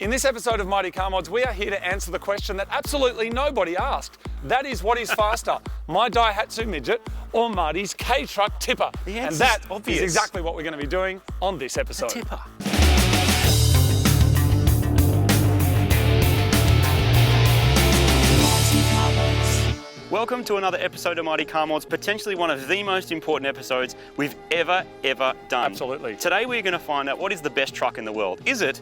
In this episode of Mighty Car Mods, we are here to answer the question that absolutely nobody asked. That is, what is faster, my Daihatsu Midget or Marty's Kei Tipper? The And answer's that obvious. is exactly what we're going to be doing on this episode. Tipper. Welcome to another episode of Mighty Car Mods, potentially one of the most important episodes we've ever done. Absolutely. Today we're going to find out what is the best truck in the world. Is it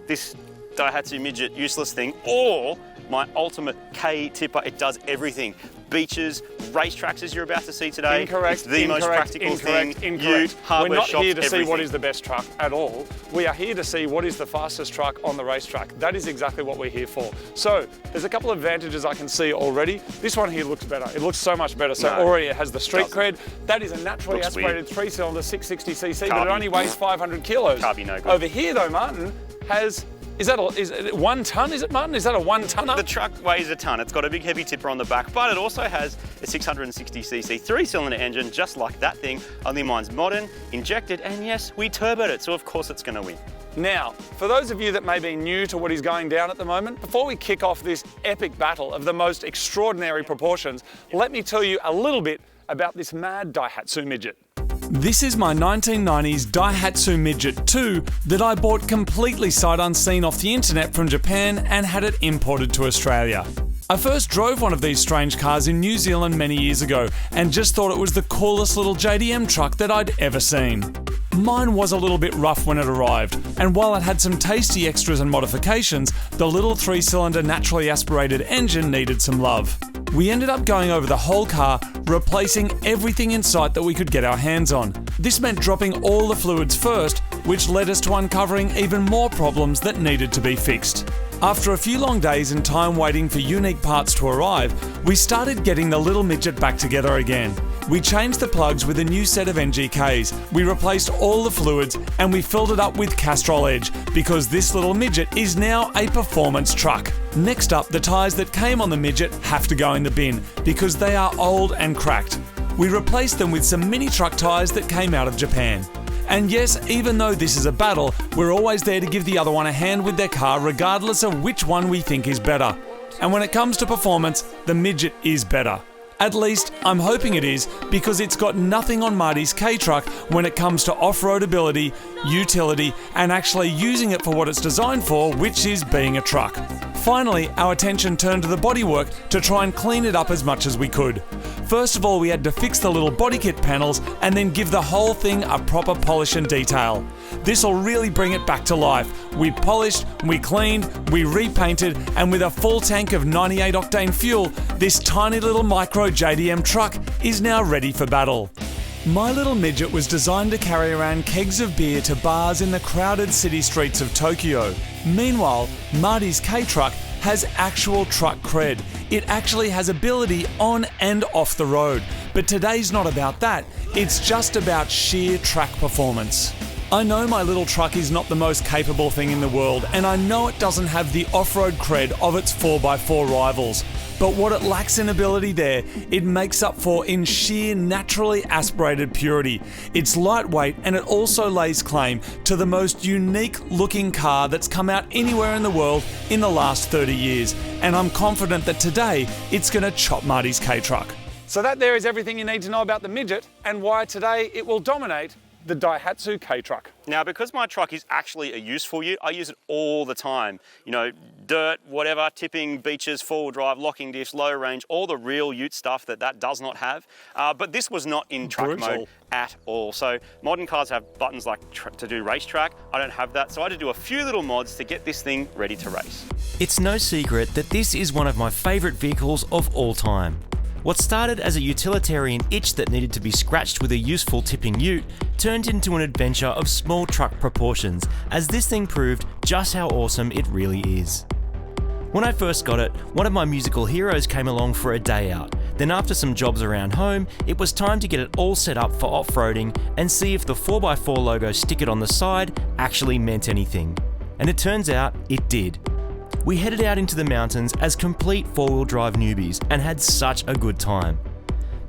this Daihatsu Midget useless thing, or my ultimate Kei Tipper? It does everything. Beaches, racetracks, as you're about to see today. Incorrect. It's the most practical thing. Incorrect. Ute, hardware We're not shops, here to see everything. what is the best truck at all. We are here to see what is the fastest truck on the racetrack. That is exactly what we're here for. So there's a couple of advantages I can see already. This one here looks better. It looks so much better. So already it has the street cred. That is a naturally Looks aspirated three-cylinder 660cc, but Carby. it only weighs 500 kilos. Carby no good. Over here though, Martin has. Is it 1 ton, is it, Martin? Is that a 1-tonner? The truck weighs a ton. It's got a big heavy tipper on the back, but it also has a 660cc three-cylinder engine, just like that thing, only mine's modern, injected, and yes, we turboed it, so of course it's gonna win. Now, for those of you that may be new to what is going down at the moment, before we kick off this epic battle of the most extraordinary proportions, let me tell you a little bit about this mad Daihatsu Midget. This is my 1990s Daihatsu Midget 2 that I bought completely sight unseen off the internet from Japan and had it imported to Australia. I first drove one of these strange cars in New Zealand many years ago and just thought it was the coolest little JDM truck that I'd ever seen. Mine was a little bit rough when it arrived, and while it had some tasty extras and modifications, the little three-cylinder naturally aspirated engine needed some love. We ended up going over the whole car, replacing everything in sight that we could get our hands on. This meant dropping all the fluids first, which led us to uncovering even more problems that needed to be fixed. After a few long days and time waiting for unique parts to arrive, we started getting the little midget back together again. We changed the plugs with a new set of NGKs, we replaced all the fluids, and we filled it up with Castrol Edge, because this little midget is now a performance truck. Next up, the tyres that came on the midget have to go in the bin, because they are old and cracked. We replaced them with some mini truck tyres that came out of Japan. And yes, even though this is a battle, we're always there to give the other one a hand with their car, regardless of which one we think is better. And when it comes to performance, the Midget is better. At least, I'm hoping it is, because it's got nothing on Marty's Kei Truck when it comes to off-road ability, utility, and actually using it for what it's designed for, which is being a truck. Finally, our attention turned to the bodywork to try and clean it up as much as we could. First of all, we had to fix the little body kit panels and then give the whole thing a proper polish and detail. This'll really bring it back to life. We polished, we cleaned, we repainted, and with a full tank of 98 octane fuel, this tiny little micro JDM truck is now ready for battle. My little midget was designed to carry around kegs of beer to bars in the crowded city streets of Tokyo. Meanwhile, Marty's Kei Truck has actual truck cred. It actually has ability on and off the road. But today's not about that, it's just about sheer track performance. I know my little truck is not the most capable thing in the world, and I know it doesn't have the off-road cred of its 4x4 rivals. But what it lacks in ability there, it makes up for in sheer naturally aspirated purity. It's lightweight, and it also lays claim to the most unique looking car that's come out anywhere in the world in the last 30 years. And I'm confident that today it's going to chop Marty's Kei Truck. So that there is everything you need to know about the Midget and why today it will dominate the Daihatsu Kei Truck. Now, because my truck is actually a useful ute, I use it all the time. You know, dirt, whatever, tipping, beaches, four-wheel drive, locking diffs, low range, all the real ute stuff that does not have. But this was not in truck mode at all. So modern cars have buttons like to do racetrack. I don't have that, so I had to do a few little mods to get this thing ready to race. It's no secret that this is one of my favourite vehicles of all time. What started as a utilitarian itch that needed to be scratched with a useful tipping ute turned into an adventure of small truck proportions, as this thing proved just how awesome it really is. When I first got it, one of my musical heroes came along for a day out. Then after some jobs around home, it was time to get it all set up for off-roading and see if the 4x4 logo stickered on the side actually meant anything. And it turns out it did. We headed out into the mountains as complete four-wheel drive newbies and had such a good time.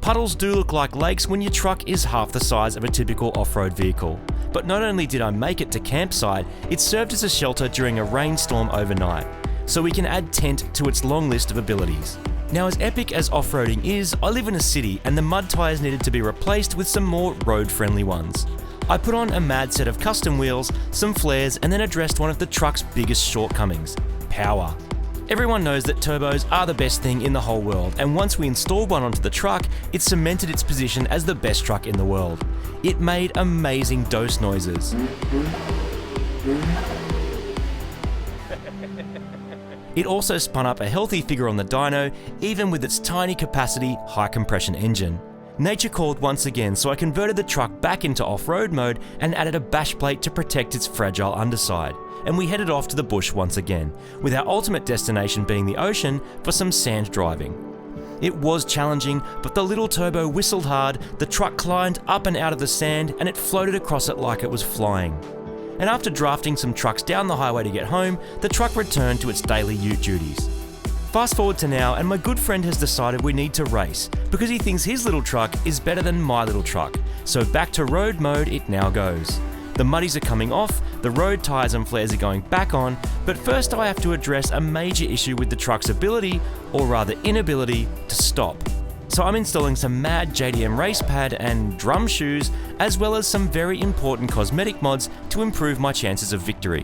puddles do look like lakes when your truck is half the size of a typical off-road vehicle. But not only did I make it to campsite, it served as a shelter during a rainstorm overnight, so we can add tent to its long list of abilities. Now, as epic as off-roading is, I live in a city and the mud tyres needed to be replaced with some more road-friendly ones. I put on a mad set of custom wheels, some flares, and then addressed one of the truck's biggest shortcomings: power. Everyone knows that turbos are the best thing in the whole world, and once we installed one onto the truck, it cemented its position as the best truck in the world. It made amazing dose noises. It also spun up a healthy figure on the dyno, even with its tiny capacity, high compression engine. Nature called once again, so I converted the truck back into off-road mode and added a bash plate to protect its fragile underside. And we headed off to the bush once again, with our ultimate destination being the ocean for some sand driving. It was challenging, but the little turbo whistled hard, the truck climbed up and out of the sand, and it floated across it like it was flying. And after drafting some trucks down the highway to get home, the truck returned to its daily ute duties. Fast forward to now, and my good friend has decided we need to race, because he thinks his little truck is better than my little truck. So back to road mode it now goes. The muddies are coming off, the road tyres and flares are going back on, but first I have to address a major issue with the truck's ability, or rather inability, to stop. So I'm installing some mad JDM race pad and drum shoes, as well as some very important cosmetic mods to improve my chances of victory.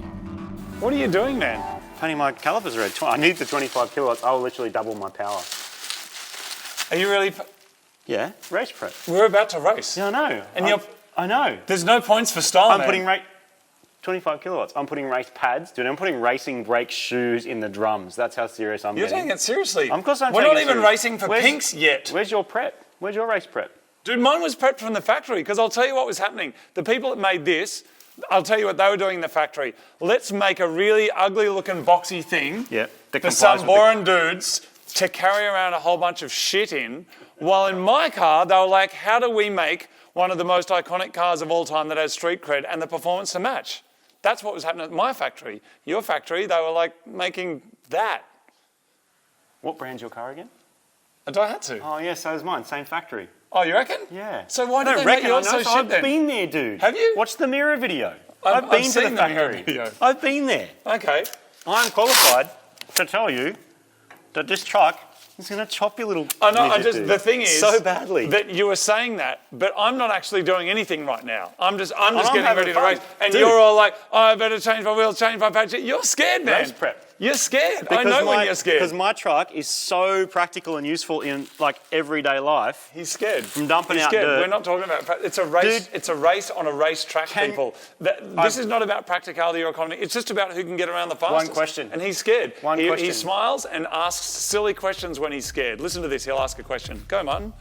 What are you doing, man? Painting my calipers red. I need the 25 kilowatts. I'll literally double my power. Are you really? Yeah, race prep. We're about to race. Yeah, I know. And I know. there's no points for style, I'm man. putting 25 kilowatts. I'm putting race pads, dude. I'm putting racing brake shoes in the drums. That's how serious I'm You're getting. taking it seriously. Of course I'm We're taking not it even serious. racing for pinks yet. Where's your prep? Where's your race prep? Dude, mine was prepped from the factory, because I'll tell you what was happening. The people that made this, I'll tell you what they were doing in the factory. Let's make a really ugly looking boxy thing for some boring dudes to carry around a whole bunch of shit in, while in my car they were like, how do we make one of the most iconic cars of all time that has street cred and the performance to match? That's what was happening at my factory. Your factory, they were like making that. What brand's your car again? A Daihatsu. Oh yeah, so is mine. Same factory. Oh, you reckon? Yeah. So why don't they reckon? make yours so So shit I've then? been there, dude. Have you? Watch the mirror video. I've been to seen the the mirror factory. video. I've been there. Okay. I'm qualified to tell you that this truck is going to chop your little. I know. midget, dude. The thing is, so badly that you were saying that, but I'm not actually doing anything right now. I'm just I'm getting having ready to fun. race, and Dude. you're all like, "Oh, I better change my wheels, change my patch." You're scared, man. Race prep. You're scared. I know when you're scared. Because my truck is so practical and useful in like everyday life. He's scared. From dumping He's out scared. dirt. We're not talking about. It's a race. Dude, it's a race on a racetrack, people. This is not about practicality or economy. It's just about who can get around the fastest. One question. And he's scared. One He question. smiles and asks silly questions when he's scared. Listen to this. He'll ask a question. Go, Martin.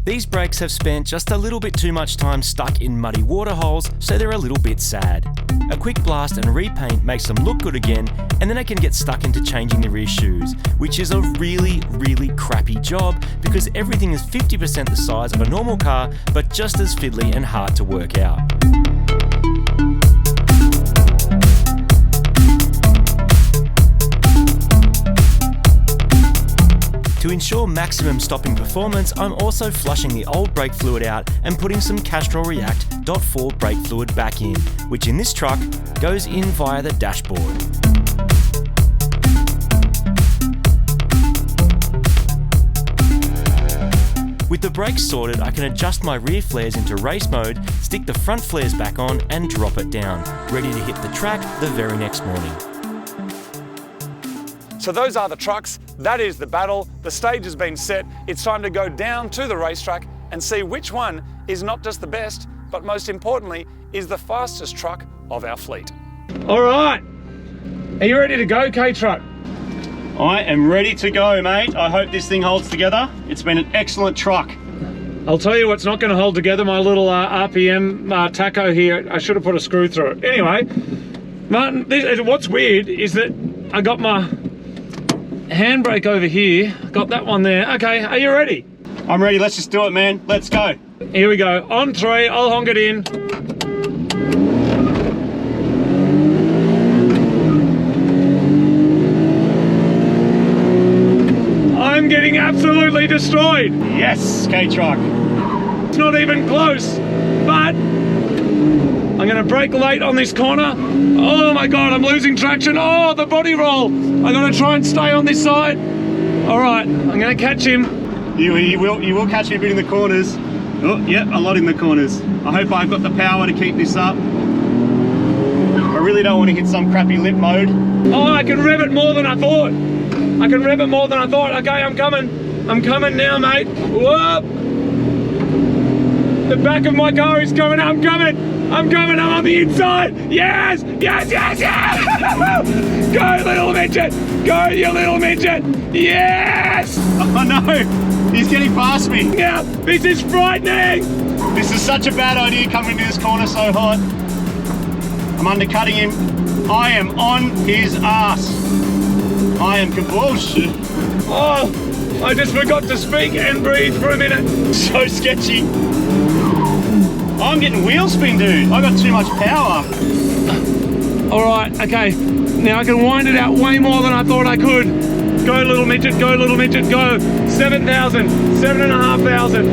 These brakes have spent just a little bit too much time stuck in muddy water holes, so they're a little bit sad. A quick blast and repaint makes them look good again, and then I can get stuck into changing the rear shoes, which is a really, really crappy job because everything is 50% the size of a normal car, but just as fiddly and hard to work out. To ensure maximum stopping performance, I'm also flushing the old brake fluid out and putting some Castrol React .4 brake fluid back in, which in this truck goes in via the dashboard. With the brakes sorted, I can adjust my rear flares into race mode, stick the front flares back on and drop it down, ready to hit the track the very next morning. So those are the trucks, that is the battle, the stage has been set, it's time to go down to the racetrack and see which one is not just the best, but most importantly, is the fastest truck of our fleet. All right, are you ready to go, Kei Truck? I am ready to go, mate. I hope this thing holds together. It's been an excellent truck. I'll tell you what's not going to hold together, my little RPM taco here. I should have put a screw through it. Anyway, Martin, what's weird is that I got my handbrake over here, got that one there. Okay, are you ready? I'm ready, let's just do it, man. Let's go. Here we go. On three, I'll honk it in. I'm getting absolutely absolutely destroyed. Yes, Kei Truck. It's not even close, but I'm gonna brake late on this corner. Oh my God, I'm losing traction. Oh, the body roll. I gotta try and stay on this side. All right, I'm gonna catch him. You will catch me a bit in the corners. Oh, yeah, a lot in the corners. I hope I've got the power to keep this up. I really don't want to hit some crappy lip mode. Oh, I can rev it more than I thought. I can rev it more than I thought. Okay, I'm coming. I'm coming now, mate. Whoop. The back of my car is coming. I'm coming. I'm coming. I'm on the inside. Yes, yes, yes, yes. Go, little midget. Go, you little midget. Yes. Oh no, he's getting past me. Now, this is frightening. This is such a bad idea coming into this corner so hot. I'm undercutting him. I am on his ass. I am bullshit. Oh, I just forgot to speak and breathe for a minute. So sketchy. I'm getting wheel spin, dude. I got too much power. All right, okay. Now I can wind it out way more than I thought I could. Go, little midget, go, little midget, go. 7,000, 7,500.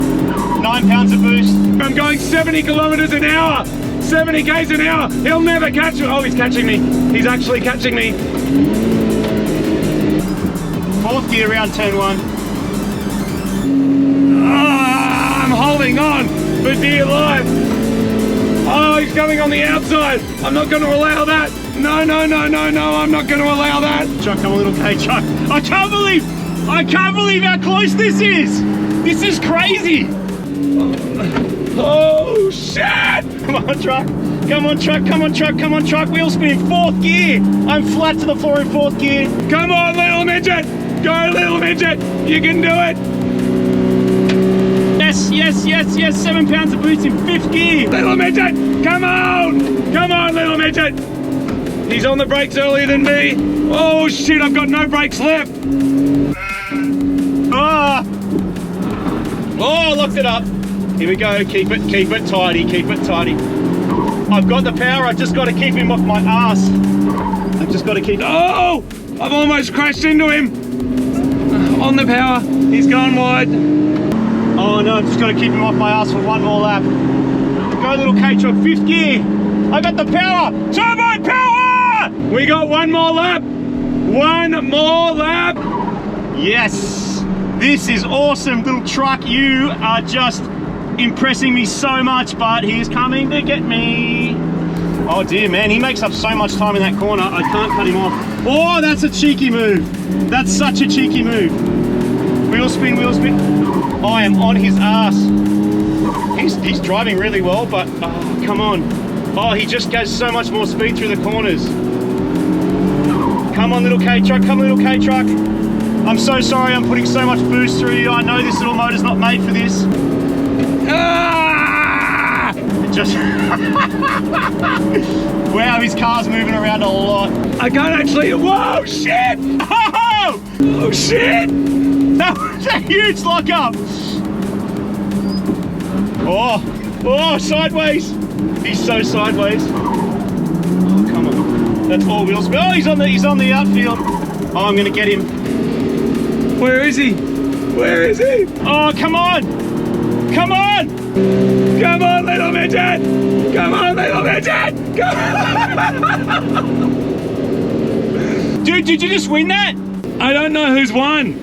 9 pounds of boost. I'm going 70 kilometers an hour. 70 k's an hour. He'll never catch me. Oh, he's catching me. He's actually catching me. 4th gear around turn 1. Ah, I'm holding on for dear life. Oh, he's coming on the outside. I'm not going to allow that. No, no, no, no, no. I'm not going to allow that. Truck, come on, little Kei Truck. I can't believe how close this is. This is crazy. Oh, shit. Come on, truck. Come on, truck. Come on, truck. Come on, truck. Wheel spin. 4th gear. I'm flat to the floor in 4th gear. Come on, little midget. Go, little midget. You can do it. Yes, yes, yes, yes. 7 pounds of boost in 5th gear. Little midget. Come on. Come on, little midget. He's on the brakes earlier than me. Oh, shit. I've got no brakes left. Ah. Oh, locked it up. Here we go. Keep it tidy. Keep it tidy. I've got the power. I've just got to keep him off my ass. I've just got to keep. Oh, I've almost crashed into him. On the power. He's gone wide. Oh no, I've just got to keep him off my ass for one more lap. Go, little Kei Truck. 5th gear. I got the power. Turbo power. We got one more lap. One more lap. Yes. This is awesome, little truck. You are just impressing me so much, but he's coming to get me. Oh dear, man, he makes up so much time in that corner. I can't cut him off. Oh, that's a cheeky move. That's such a cheeky move. Wheel spin, wheel spin. I am on his ass. He's driving really well, but oh, come on. Oh, he just goes so much more speed through the corners. Come on, little Kei Truck. Come on, little Kei Truck. I'm so sorry I'm putting so much boost through you. I know this little motor's not made for this. Ah! It just... Wow, his car's moving around a lot. I can't actually... Whoa, shit! Oh! Oh, shit! That was a huge lockup. Oh, sideways. He's so sideways. Oh, come on. That's all wheel spin. Oh, he's on the outfield. Oh, I'm gonna get him. Where is he? Where is he? Oh, come on! Come on! Come on, little midget! Come on, little midget! Come on! Dude, did you just win that? I don't know who's won.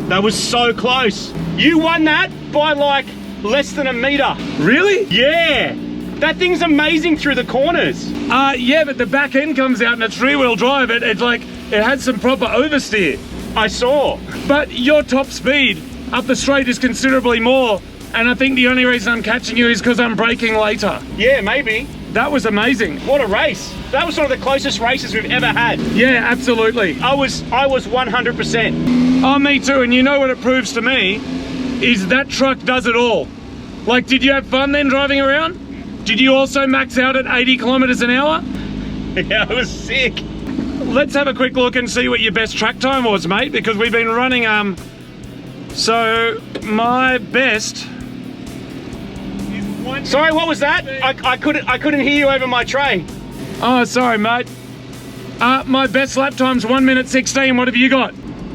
That was so close. You won that by like less than a meter. Really? Yeah! That thing's amazing through the corners. Yeah, but the back end comes out and it's rear-wheel drive. It's like, it had some proper oversteer. I saw. But your top speed up the straight is considerably more, and I think the only reason I'm catching you is because I'm braking later. Yeah, maybe. That was amazing. What a race. That was one of the closest races we've ever had. Yeah, absolutely. I was 100%. Oh, me too, and you know what it proves to me? Is that truck does it all. Like, did you have fun then driving around? Did you also max out at 80 kilometers an hour? Yeah, it was sick. Let's have a quick look and see what your best track time was, mate, because we've been running, so my best... Sorry, what was that? I couldn't hear you over my tray. Oh, sorry, mate. My best lap time's 1 minute 16. What have you got?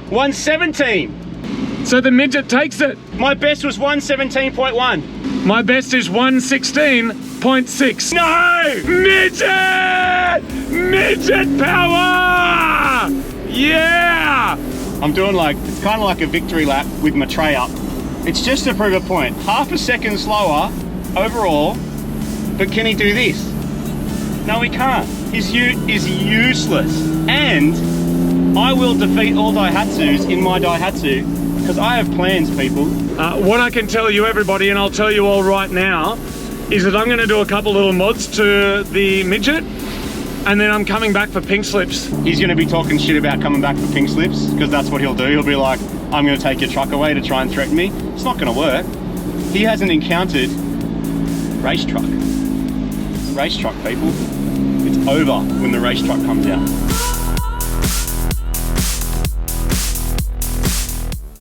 1:17. So the Midget takes it. My best was 117.1. My best is 116.6. No! Midget! Midget power! Yeah! I'm doing it's kind of like a victory lap with my tray up. It's just to prove a point. Half a second slower overall, but can he do this? No, he can't. His ute is useless. And I will defeat all Daihatsus in my Daihatsu because I have plans, people. What I can tell you, everybody, and I'll tell you all right now, is that I'm going to do a couple little mods to the Midget, and then I'm coming back for pink slips. He's going to be talking shit about coming back for pink slips because that's what he'll do. He'll be like, I'm going to take your truck away to try and threaten me. It's not going to work. He hasn't encountered race truck. Race truck, people. It's over when the race truck comes out.